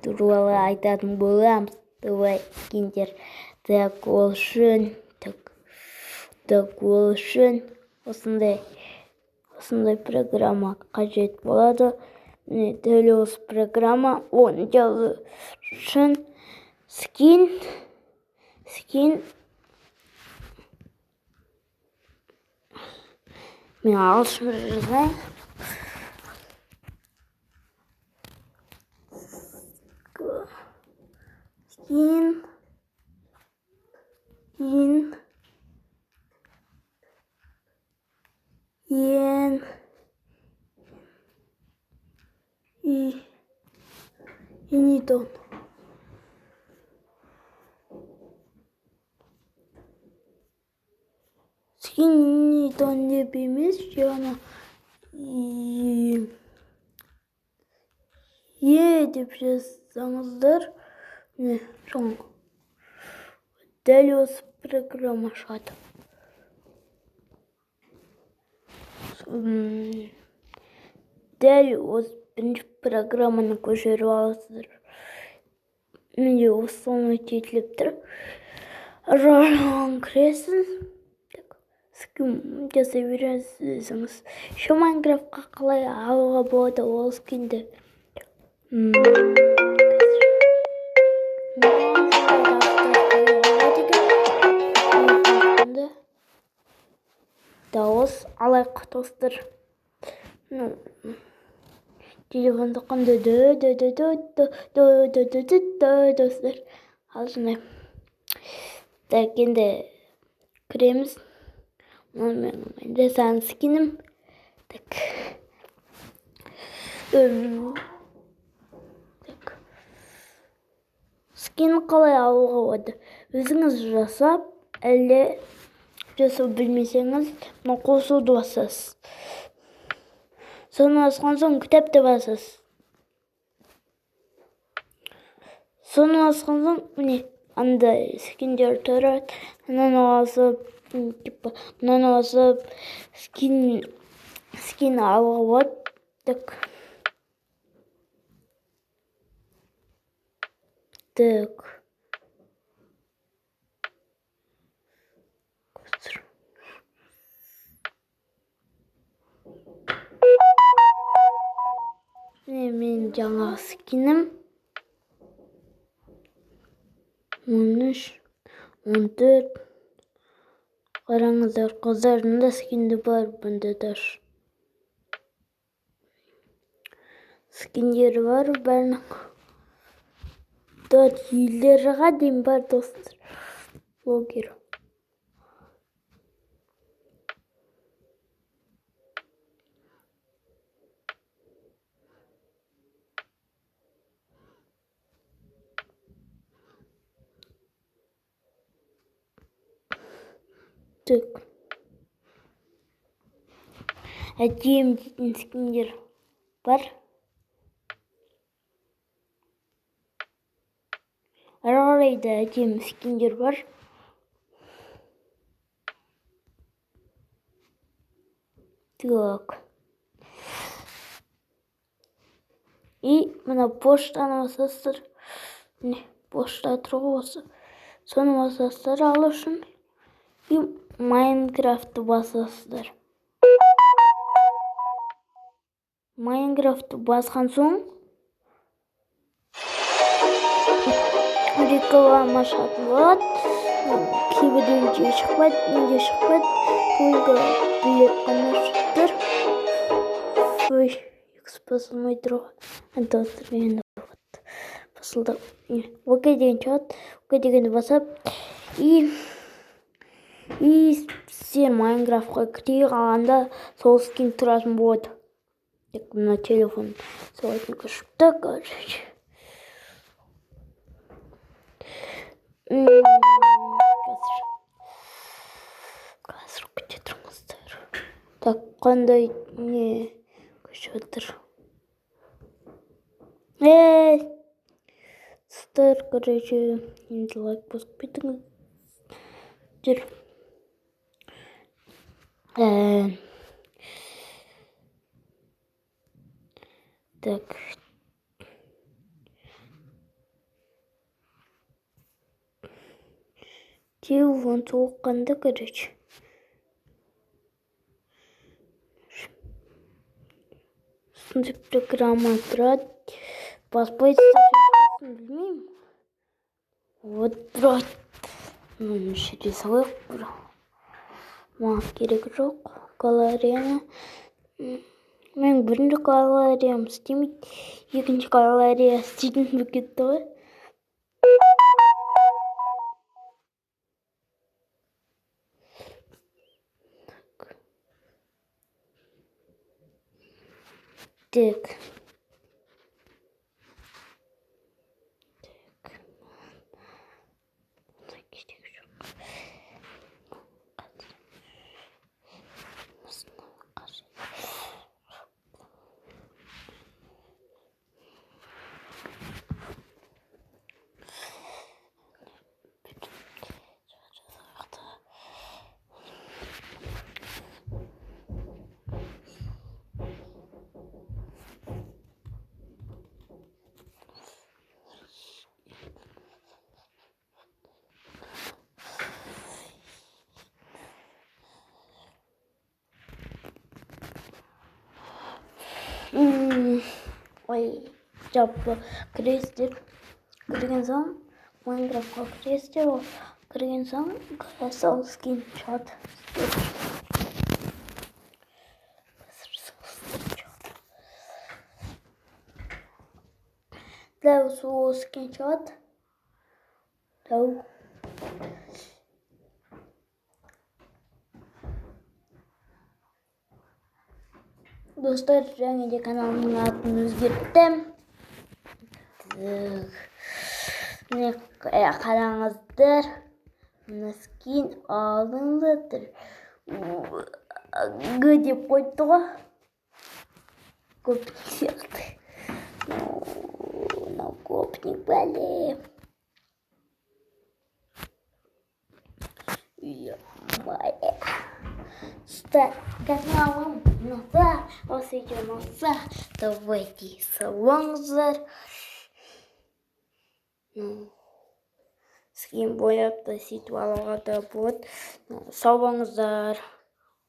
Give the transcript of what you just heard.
туралы айтатын боламыз. Давай, киндер. Так, ол үшін осындай программа қажет болады. Міне дәл осы программа. Оны жазу үшін скин мен ағылшынша жазайын. Скин Енидон. Енидон деп емес, жаңа деп жазсаңыздар, дәл осы программа шығады. Дәл осы бірінші программаны көшіріп аласыздар. Менде осыны жетіліп тұр. Жарған кіресіз. Скин жасай бересіңіз. Еще Майнкрафтқа қалай алуға болады ол скинді. Дауыс алайық достар. Телефонды қанды достар. Алшынай. Так, енді кіреміз. Мен жасаған скинім. Так. Скин қалай алуға болады? Өзіңіз жасап, әлде жасап білмесеңіз, қосуды басасыз. Соны басқан соң кітапты басасыз. Соны басқан соң, міне, андай скиндер тұрады. Мынаны басып, скин алуға болады. Так. Мен жаңа скинім 13, 14. Қараңыздар, қыздардың скинді бар бұнда даш. Скиндері бар бәрінің. Елдеріға дейін бар достар. Блогер. Так. Әдем дейтін скиндер бар. Әрі әдем скиндер бар. Так. И мына поштаны басасыздар. Пошта тұрғы осы. Соны басасыздар алу үшін. И Майнкрафтты басасыздар. Майнкрафтты басқан соң реклама шығатын болады. Кейбірінде шықпайды, неде шықпайды. Только білек қана шықтыр. Ой, екісі басылмай тұрға. Антастыр енді басылды. ОК деген шығады. ОК дегенді басап. И сен Майнкрафтқа кіре қалғанда сол скин тұратын болады. Так, мына телефон солайтын күшікті, короче. Қазір күте тұрыңыздар. Так, қандай не көшіп отыр. Сіздер, короче, енді лайк басып кетіңіздер. Так. телефон соққанда, короче. Сондай программа тұрады. Баспайды, білмеймін. Вот тұрады. Шере салайық бұра. Маған керек жоқ. Галереяны. Мен бірінші галереям істемейді. Екінші галерея істейтін болып кетті ғой. Так. Ой, жалпы кіресіздер. Кірген соң, Майнкрафтқа кіресіздер. Кірген соң, сол скин шығады. Дәу сол скин шығады. Дәу. Достар, және де каналымның атын өзгерттім. Міне қараңыздар. Мына скин алыңыздар. Г деп қойды ғой. Көпник сияқты. Мынау көпник бәле. Каналым ұнаса, осы видео ұнаса, давайте салыңыздар. Скин бояп та сөйтіп алуға да болады. Сау болыңыздар.